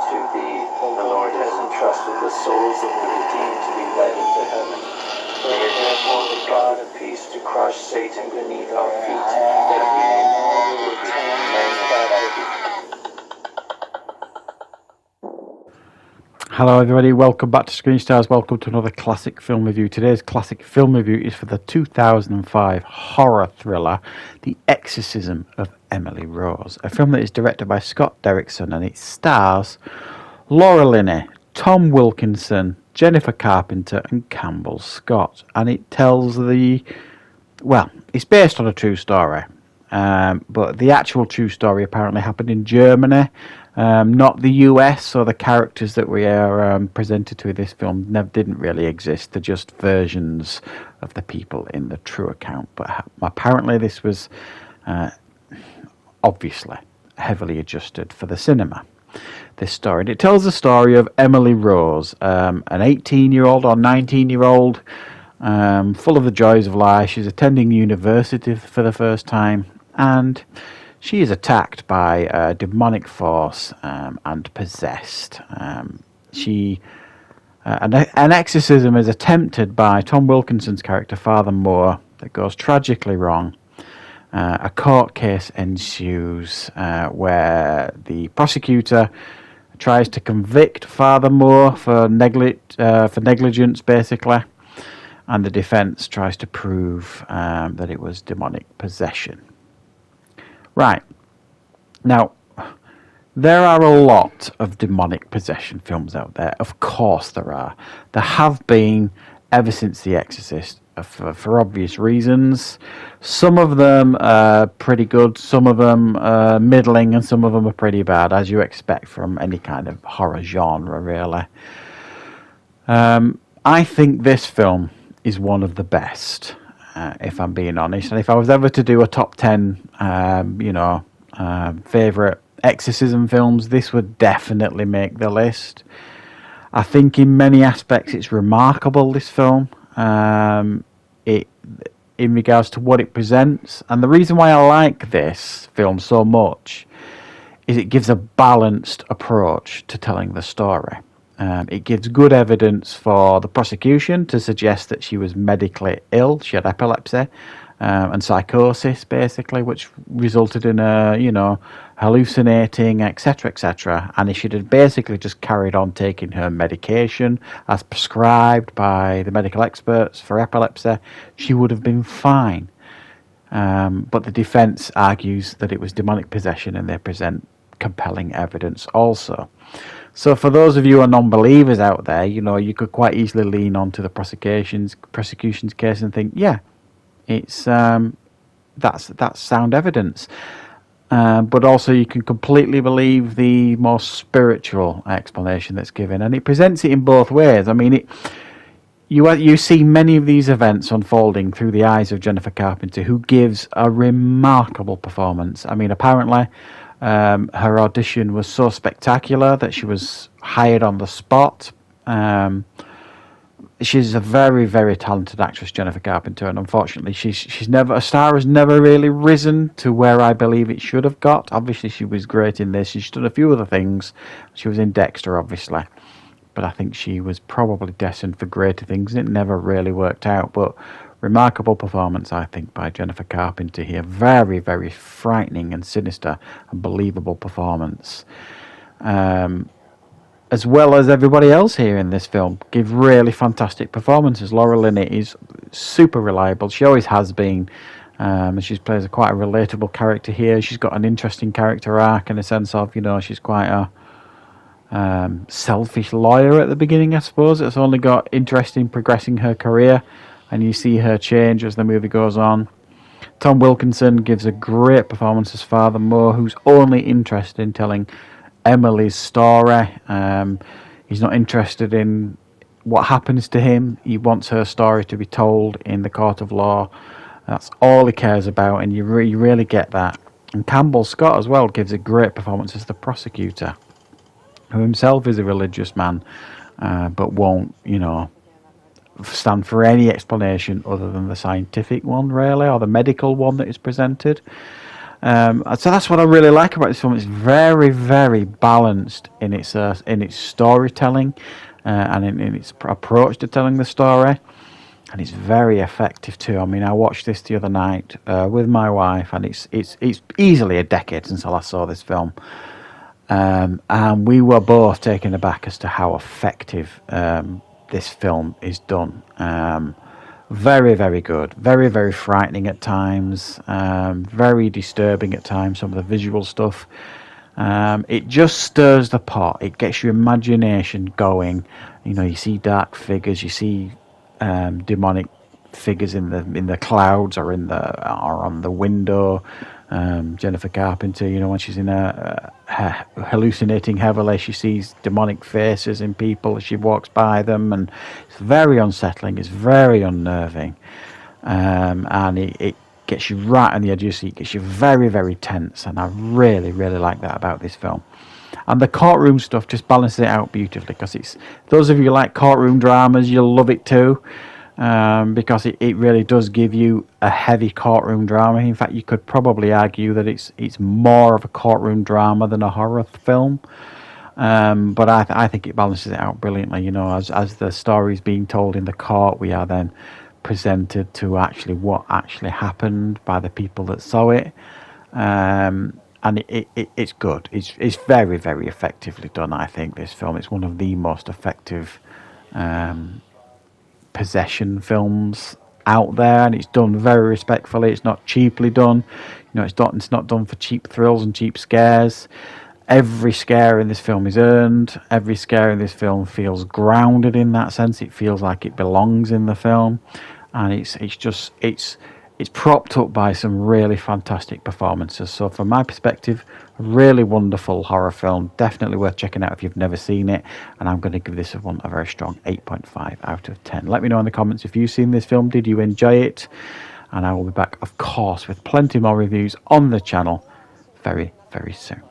To thee, the Lord has entrusted the souls of the redeemed to be led into heaven. Pray therefore the God of peace to crush Satan beneath our feet, that we may no longer retain man's captivity. Hello everybody, welcome back to Screenstars, welcome to another classic film review. Today's classic film review is for the 2005 horror thriller, The Exorcism of Emily Rose, a film that is directed by Scott Derrickson and it stars Laura Linney, Tom Wilkinson, Jennifer Carpenter and Campbell Scott, and it tells it's based on a true story, but the actual true story apparently happened in Germany, not the US, so the characters that we are presented to in this film didn't really exist. They're just versions of the people in the true account, but apparently this was obviously heavily adjusted for the cinema. This story, and it tells the story of Emily Rose, an 18-year-old or 19-year-old, full of the joys of life. She's attending university for the first time, and she is attacked by a demonic force and possessed. An exorcism is attempted by Tom Wilkinson's character, Father Moore, that goes tragically wrong. A court case ensues where the prosecutor tries to convict Father Moore for negligence, basically, and the defence tries to prove that it was demonic possession. Right. Now, there are a lot of demonic possession films out there. Of course there are. There have been ever since The Exorcist, for obvious reasons. Some of them are pretty good, some of them are middling, and some of them are pretty bad, as you expect from any kind of horror genre, really. I think this film is one of the best, if I'm being honest. And if I was ever to do a top 10, favourite exorcism films, this would definitely make the list. I think in many aspects it's remarkable, this film, in regards to what it presents. And the reason why I like this film so much is it gives a balanced approach to telling the story. It gives good evidence for the prosecution to suggest that she was medically ill. She had epilepsy and psychosis, basically, which resulted in her, hallucinating, etc., etc. And if she'd had basically just carried on taking her medication as prescribed by the medical experts for epilepsy, she would have been fine. But the defence argues that it was demonic possession, and they present compelling evidence also. So for those of you who are non-believers out there, you could quite easily lean onto the prosecution's case and think, yeah, it's that's sound evidence. But also you can completely believe the more spiritual explanation that's given, and it presents it in both ways. I mean, you see many of these events unfolding through the eyes of Jennifer Carpenter, who gives a remarkable performance. I mean, apparently her audition was so spectacular that she was hired on the spot. She's a very, very talented actress, Jennifer Carpenter, and unfortunately her star has never really risen to where I believe it should have got. Obviously she was great in this. She's done a few other things. She was in Dexter, obviously, but I think she was probably destined for greater things. It never really worked out, but remarkable performance, I think, by Jennifer Carpenter here. Very, very frightening and sinister and believable performance. As well as everybody else here in this film give really fantastic performances. Laura Linney is super reliable. She always has been. And she plays quite a relatable character here. She's got an interesting character arc in the sense of, she's quite a selfish lawyer at the beginning, I suppose. It's only got interest in progressing her career, and you see her change as the movie goes on. Tom Wilkinson gives a great performance as Father Moore, who's only interested in telling Emily's story. He's not interested in what happens to him. He wants her story to be told in the court of law. That's all he cares about, and you really get that. And Campbell Scott as well gives a great performance as the prosecutor, who himself is a religious man, but won't, stand for any explanation other than the scientific one, really, or the medical one that is presented. So that's what I really like about this film. It's very, very balanced in its storytelling and in its approach to telling the story, and it's very effective too. I mean, I watched this the other night with my wife, and it's easily a decade since I last saw this film, and we were both taken aback as to how effective this film is done. Very, very good. Very, very frightening at times. Very disturbing at times, some of the visual stuff. It just stirs the pot. It gets your imagination going. You know, you see dark figures, you see demonic figures in the clouds or on the window. Jennifer Carpenter, you know, when she's in hallucinating heavily, she sees demonic faces in people as she walks by them, and it's very unsettling. It's very unnerving, and it gets you right on the edge of your seat. It gets you very, very tense, and I really, really like that about this film. And the courtroom stuff just balances it out beautifully, because it's, those of you who like courtroom dramas, you'll love it too. Because it really does give you a heavy courtroom drama. In fact, you could probably argue that it's more of a courtroom drama than a horror film. But I think it balances it out brilliantly. You know, as the story is being told in the court, we are then presented to actually what actually happened by the people that saw it. And it's good. It's very, very effectively done, I think, this film. It's one of the most effective possession films out there, and it's done very respectfully. It's not cheaply done. You know, it's not done for cheap thrills and cheap scares. Every scare in this film is earned. Every scare in this film feels grounded in that sense. It feels like it belongs in the film, and it's propped up by some really fantastic performances. So from my perspective, a really wonderful horror film, definitely worth checking out if you've never seen it, and I'm going to give this one a very strong 8.5 out of 10. Let me know in the comments if you've seen this film. Did you enjoy it? And I will be back, of course, with plenty more reviews on the channel very, very soon.